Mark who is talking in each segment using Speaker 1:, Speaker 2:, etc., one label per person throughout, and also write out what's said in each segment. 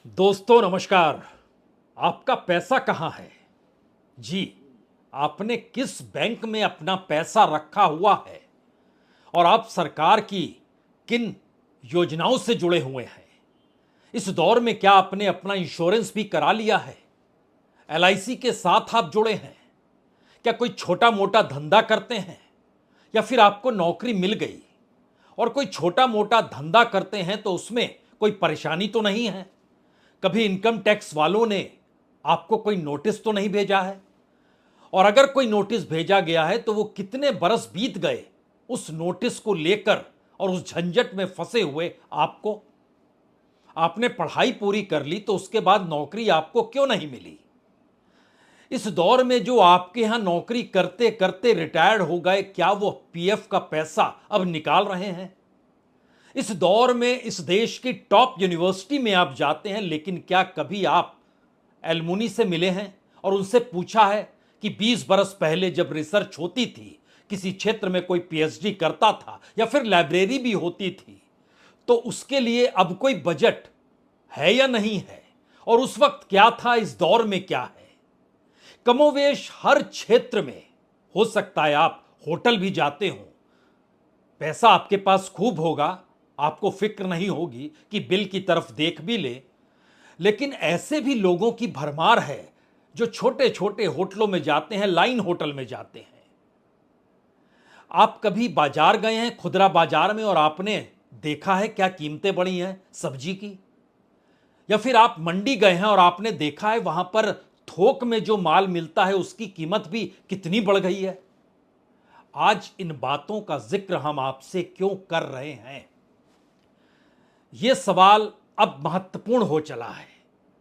Speaker 1: दोस्तों नमस्कार। आपका पैसा कहाँ है? जी, आपने किस बैंक में अपना पैसा रखा हुआ है और आप सरकार की किन योजनाओं से जुड़े हुए हैं? इस दौर में क्या आपने अपना इंश्योरेंस भी करा लिया है? एलआईसी के साथ आप जुड़े हैं? क्या कोई छोटा मोटा धंधा करते हैं या फिर आपको नौकरी मिल गई और कोई छोटा मोटा धंधा करते हैं तो उसमें कोई परेशानी तो नहीं है? कभी इनकम टैक्स वालों ने आपको कोई नोटिस तो नहीं भेजा है? और अगर कोई नोटिस भेजा गया है तो वो कितने बरस बीत गए उस नोटिस को लेकर और उस झंझट में फंसे हुए आपको? आपने पढ़ाई पूरी कर ली तो उसके बाद नौकरी आपको क्यों नहीं मिली? इस दौर में जो आपके यहां नौकरी करते करते रिटायर्ड हो गए, क्या वो पीएफ का पैसा अब निकाल रहे हैं? इस दौर में इस देश की टॉप यूनिवर्सिटी में आप जाते हैं, लेकिन क्या कभी आप एलुमनी से मिले हैं और उनसे पूछा है कि 20 बरस पहले जब रिसर्च होती थी, किसी क्षेत्र में कोई पीएचडी करता था या फिर लाइब्रेरी भी होती थी, तो उसके लिए अब कोई बजट है या नहीं है? और उस वक्त क्या था, इस दौर में क्या है? कमोवेश हर क्षेत्र में हो सकता है आप होटल भी जाते हो, पैसा आपके पास खूब होगा, आपको फिक्र नहीं होगी कि बिल की तरफ देख भी ले, लेकिन ऐसे भी लोगों की भरमार है जो छोटे छोटे होटलों में जाते हैं, लाइन होटल में जाते हैं। आप कभी बाजार गए हैं, खुदरा बाजार में, और आपने देखा है क्या कीमतें बढ़ी हैं सब्जी की? या फिर आप मंडी गए हैं और आपने देखा है वहां पर थोक में जो माल मिलता है उसकी कीमत भी कितनी बढ़ गई है? आज इन बातों का जिक्र हम आपसे क्यों कर रहे हैं? यह सवाल अब महत्वपूर्ण हो चला है।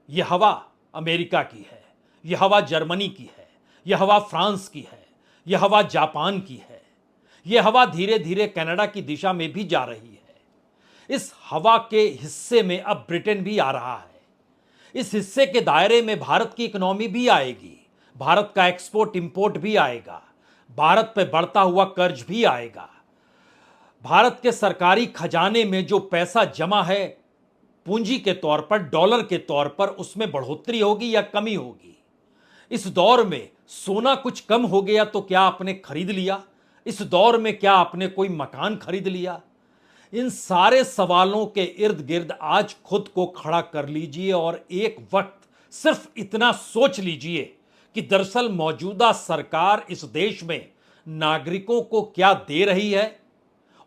Speaker 1: यह हवा अमेरिका की है, यह हवा जर्मनी की है, यह हवा फ्रांस की है, यह हवा जापान की है, यह हवा धीरे धीरे कनाडा की दिशा में भी जा रही है। इस हवा के हिस्से में अब ब्रिटेन भी आ रहा है। इस हिस्से के दायरे में भारत की इकोनॉमी भी आएगी, भारत का एक्सपोर्ट इंपोर्ट भी आएगा, भारत पे बढ़ता हुआ कर्ज भी आएगा, भारत के सरकारी खजाने में जो पैसा जमा है पूंजी के तौर पर, डॉलर के तौर पर, उसमें बढ़ोतरी होगी या कमी होगी? इस दौर में सोना कुछ कम हो गया तो क्या आपने खरीद लिया? इस दौर में क्या आपने कोई मकान खरीद लिया? इन सारे सवालों के इर्द गिर्द आज खुद को खड़ा कर लीजिए और एक वक्त सिर्फ इतना सोच लीजिए कि दरअसल मौजूदा सरकार इस देश में नागरिकों को क्या दे रही है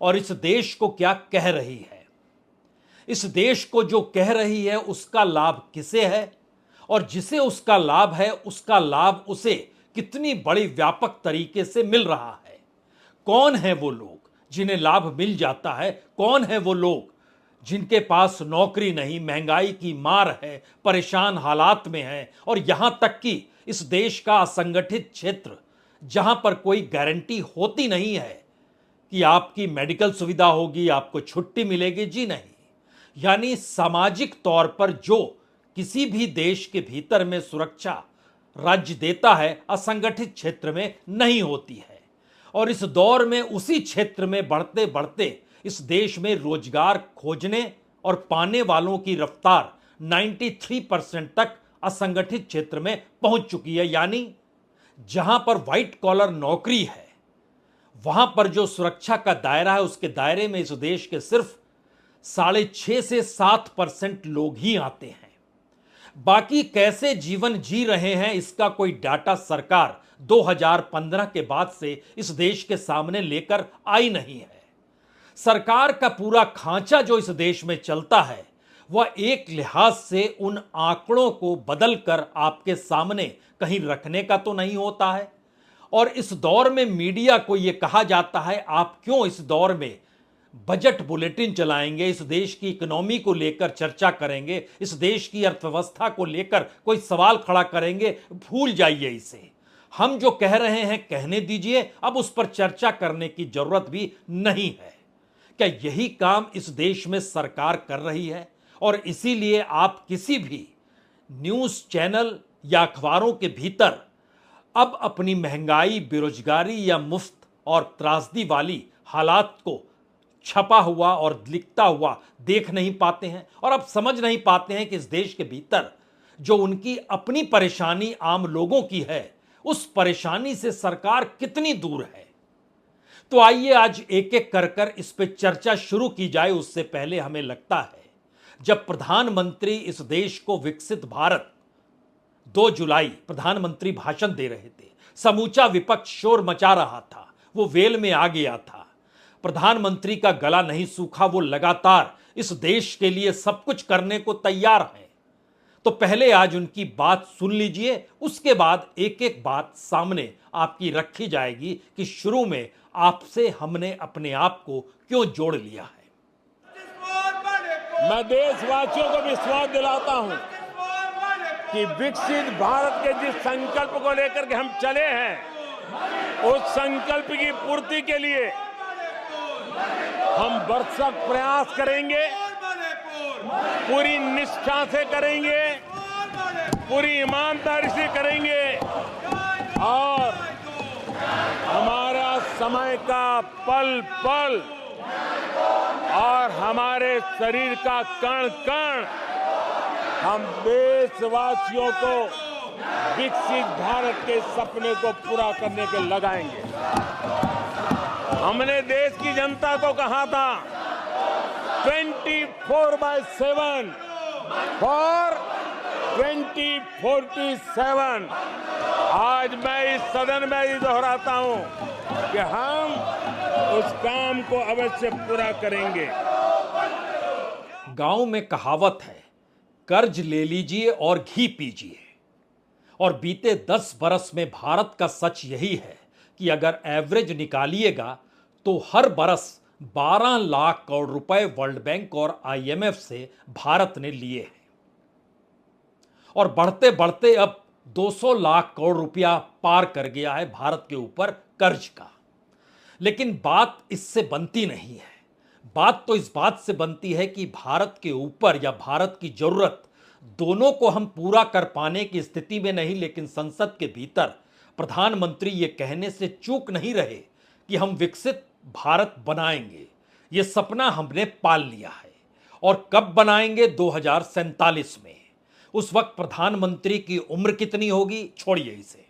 Speaker 1: और इस देश को क्या कह रही है। इस देश को जो कह रही है उसका लाभ किसे है, और जिसे उसका लाभ है उसका लाभ उसे कितनी बड़ी व्यापक तरीके से मिल रहा है। कौन है वो लोग जिन्हें लाभ मिल जाता है? कौन है वो लोग जिनके पास नौकरी नहीं, महंगाई की मार है, परेशान हालात में है, और यहां तक कि इस देश का असंगठित क्षेत्र जहां पर कोई गारंटी होती नहीं है कि आपकी मेडिकल सुविधा होगी, आपको छुट्टी मिलेगी? जी नहीं। यानी सामाजिक तौर पर जो किसी भी देश के भीतर में सुरक्षा राज्य देता है, असंगठित क्षेत्र में नहीं होती है। और इस दौर में उसी क्षेत्र में बढ़ते बढ़ते इस देश में रोजगार खोजने और पाने वालों की रफ्तार 93% तक असंगठित क्षेत्र में पहुंच चुकी है। यानी जहां पर व्हाइट कॉलर नौकरी है, वहां पर जो सुरक्षा का दायरा है, उसके दायरे में इस देश के सिर्फ 6.5 से 7% लोग ही आते हैं। बाकी कैसे जीवन जी रहे हैं इसका कोई डाटा सरकार 2015 के बाद से इस देश के सामने लेकर आई नहीं है। सरकार का पूरा खांचा जो इस देश में चलता है वह एक लिहाज से उन आंकड़ों को बदलकर आपके सामने कहीं रखने का तो नहीं होता है। और इस दौर में मीडिया को यह कहा जाता है, आप क्यों इस दौर में बजट बुलेटिन चलाएंगे, इस देश की इकोनॉमी को लेकर चर्चा करेंगे, इस देश की अर्थव्यवस्था को लेकर कोई सवाल खड़ा करेंगे? भूल जाइए इसे। हम जो कह रहे हैं कहने दीजिए, अब उस पर चर्चा करने की जरूरत भी नहीं है। क्या यही काम इस देश में सरकार कर रही है? और इसीलिए आप किसी भी न्यूज़ चैनल या अखबारों के भीतर अब अपनी महंगाई, बेरोजगारी या मुफ्त और त्रासदी वाली हालात को छपा हुआ और लिखता हुआ देख नहीं पाते हैं और अब समझ नहीं पाते हैं कि इस देश के भीतर जो उनकी अपनी परेशानी आम लोगों की है, उस परेशानी से सरकार कितनी दूर है। तो आइए आज एक एक कर इस पे चर्चा शुरू की जाए। उससे पहले हमें लगता है जब प्रधानमंत्री इस देश को विकसित भारत 2 जुलाई प्रधानमंत्री भाषण दे रहे थे, समूचा विपक्ष शोर मचा रहा था, वो वेल में आ गया था। प्रधानमंत्री का गला नहीं सूखा, वो लगातार इस देश के लिए सब कुछ करने को तैयार हैं। तो पहले आज उनकी बात सुन लीजिए, उसके बाद एक एक बात सामने आपकी रखी जाएगी कि शुरू में आपसे हमने अपने आप को क्यों जोड़ लिया है।
Speaker 2: मैं देशवासियों को विश्वास दिलाता हूं कि विकसित भारत के जिस संकल्प को लेकर के हम चले हैं, उस संकल्प की पूर्ति के लिए हम भरसक प्रयास करेंगे, पूरी निष्ठा से करेंगे, पूरी ईमानदारी से करेंगे और हमारा समय का पल पल और हमारे शरीर का कण कण हम देशवासियों को विकसित भारत के सपने को पूरा करने के लगाएंगे। हमने देश की जनता को कहा था 24/7 फॉर 2047। आज मैं इस सदन में ही दोहराता हूं कि हम उस काम को अवश्य पूरा करेंगे।
Speaker 1: गांव में कहावत है, कर्ज ले लीजिए और घी पीजिए। और बीते 10 बरस में भारत का सच यही है कि अगर एवरेज निकालिएगा तो हर बरस 12 लाख करोड़ रुपए वर्ल्ड बैंक और IMF से भारत ने लिए हैं और बढ़ते बढ़ते अब 200 लाख करोड़ रुपया पार कर गया है भारत के ऊपर कर्ज का। लेकिन बात इससे बनती नहीं है। बात तो इस बात से बनती है कि भारत के ऊपर या भारत की जरूरत दोनों को हम पूरा कर पाने की स्थिति में नहीं, लेकिन संसद के भीतर प्रधानमंत्री ये कहने से चूक नहीं रहे कि हम विकसित भारत बनाएंगे। ये सपना हमने पाल लिया है। और कब बनाएंगे? 2047 में। उस वक्त प्रधानमंत्री की उम्र कितनी होगी, छोड़िए इसे।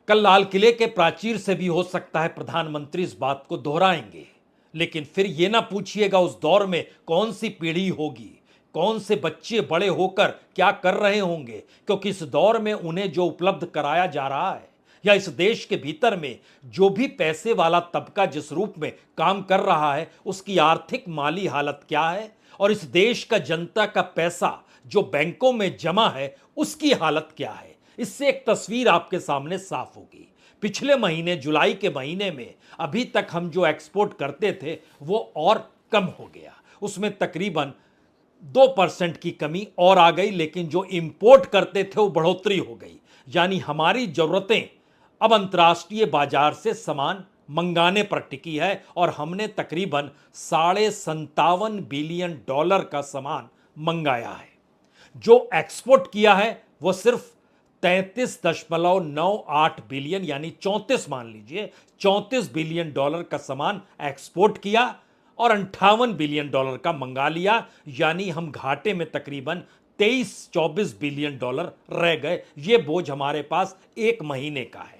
Speaker 1: कल लाल किले के प्राचीर से भी हो सकता है प्रधानमंत्री इस बात को दोहराएंगे। लेकिन फिर यह ना पूछिएगा उस दौर में कौन सी पीढ़ी होगी, कौन से बच्चे बड़े होकर क्या कर रहे होंगे, क्योंकि इस दौर में उन्हें जो उपलब्ध कराया जा रहा है या इस देश के भीतर में जो भी पैसे वाला तबका जिस रूप में काम कर रहा है, उसकी आर्थिक माली हालत क्या है और इस देश का जनता का पैसा जो बैंकों में जमा है उसकी हालत क्या है, इससे एक तस्वीर आपके सामने साफ होगी। पिछले महीने जुलाई के महीने में अभी तक हम जो एक्सपोर्ट करते थे वो और कम हो गया, उसमें तकरीबन 2% की कमी और आ गई, लेकिन जो इंपोर्ट करते थे वो बढ़ोतरी हो गई। यानी हमारी जरूरतें अब अंतर्राष्ट्रीय बाजार से सामान मंगाने पर टिकी है और हमने तकरीबन $57.5 बिलियन का सामान मंगाया है। जो एक्सपोर्ट किया है वो सिर्फ 33.98 बिलियन यानी 34 मान लीजिए 34 बिलियन डॉलर का सामान एक्सपोर्ट किया और 58 बिलियन डॉलर का मंगा लिया। यानी हम घाटे में तकरीबन 23-24 बिलियन डॉलर रह गए। ये बोझ हमारे पास एक महीने का है।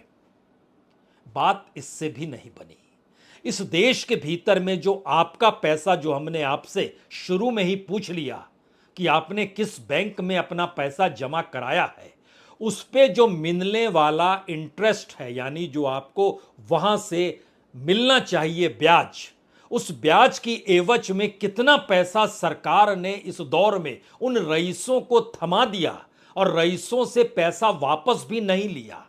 Speaker 1: बात इससे भी नहीं बनी। इस देश के भीतर में जो आपका पैसा, जो हमने आपसे शुरू में ही पूछ लिया कि आपने किस बैंक में अपना पैसा जमा कराया है, उस पे जो मिलने वाला इंटरेस्ट है, यानी जो आपको वहां से मिलना चाहिए ब्याज, उस ब्याज की एवज में कितना पैसा सरकार ने इस दौर में उन रईसों को थमा दिया और रईसों से पैसा वापस भी नहीं लिया।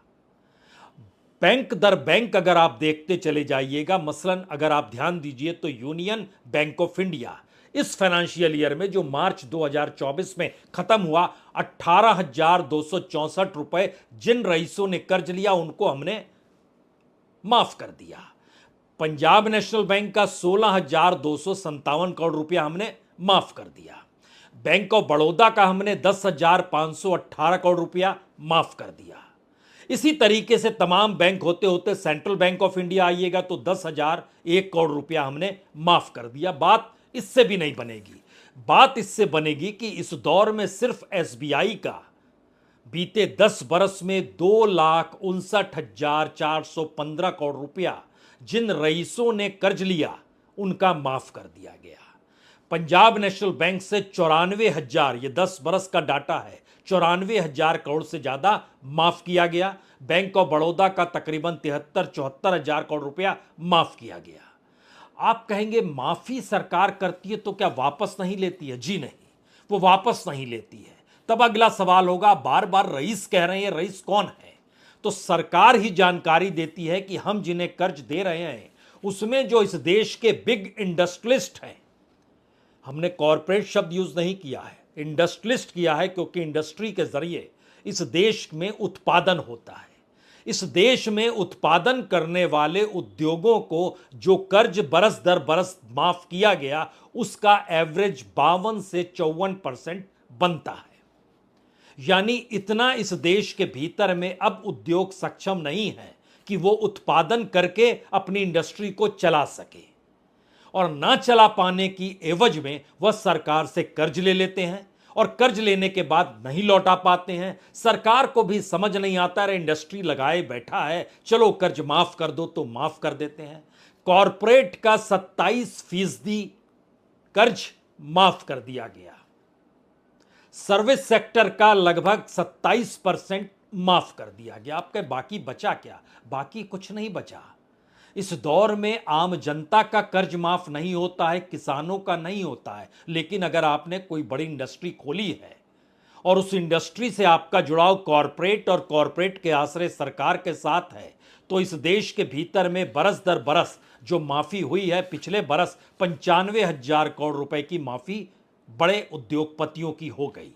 Speaker 1: बैंक दर बैंक अगर आप देखते चले जाइएगा, मसलन अगर आप ध्यान दीजिए तो यूनियन बैंक ऑफ इंडिया इस फाइनेंशियल ईयर में जो मार्च 2024 में खत्म हुआ, 18,264 रुपए जिन रईसों ने कर्ज लिया उनको हमने माफ कर दिया। पंजाब नेशनल बैंक का 16,257 करोड़ रुपया हमने माफ कर दिया। बैंक ऑफ बड़ौदा का हमने 10,518 करोड़ रुपया माफ कर दिया। इसी तरीके से तमाम बैंक होते होते सेंट्रल बैंक ऑफ इंडिया आइएगा तो 10,001 करोड़ रुपया हमने माफ कर दिया। बात इससे भी नहीं बनेगी। बात इससे बनेगी कि इस दौर में सिर्फ एसबीआई का बीते 10 बरस में 2,59,415 करोड़ रुपया जिन रईसों ने कर्ज लिया उनका माफ कर दिया गया। पंजाब नेशनल बैंक से 94,000, ये 10 बरस का डाटा है, 94,000 करोड़ से ज्यादा माफ किया गया। बैंक ऑफ बड़ौदा का तकरीबन 73-74 हजार करोड़ रुपया माफ किया गया। आप कहेंगे माफी सरकार करती है तो क्या वापस नहीं लेती है? जी नहीं, वो वापस नहीं लेती है। तब अगला सवाल होगा, बार बार रईस कह रहे हैं, रईस कौन है? तो सरकार ही जानकारी देती है कि हम जिन्हें कर्ज दे रहे हैं उसमें जो इस देश के बिग इंडस्ट्रियलिस्ट हैं, हमने कॉरपोरेट शब्द यूज नहीं किया है, इंडस्ट्रियलिस्ट किया है, क्योंकि इंडस्ट्री के जरिए इस देश में उत्पादन होता है। इस देश में उत्पादन करने वाले उद्योगों को जो कर्ज बरस दर बरस माफ किया गया उसका एवरेज 52 से 54% बनता है। यानी इतना इस देश के भीतर में अब उद्योग सक्षम नहीं है कि वो उत्पादन करके अपनी इंडस्ट्री को चला सके, और ना चला पाने की एवज में वह सरकार से कर्ज ले लेते हैं और कर्ज लेने के बाद नहीं लौटा पाते हैं। सरकार को भी समझ नहीं आता है, इंडस्ट्री लगाए बैठा है, चलो कर्ज माफ कर दो तो माफ कर देते हैं। कॉरपोरेट का 27% कर्ज माफ कर दिया गया, सर्विस सेक्टर का लगभग 27% माफ कर दिया गया। आपके बाकी बचा क्या? बाकी कुछ नहीं बचा। इस दौर में आम जनता का कर्ज माफ नहीं होता है, किसानों का नहीं होता है, लेकिन अगर आपने कोई बड़ी इंडस्ट्री खोली है और उस इंडस्ट्री से आपका जुड़ाव कॉरपोरेट और कॉरपोरेट के आश्रय सरकार के साथ है, तो इस देश के भीतर में बरस दर बरस जो माफी हुई है, पिछले बरस 95,000 करोड़ रुपए की माफी बड़े उद्योगपतियों की हो गई।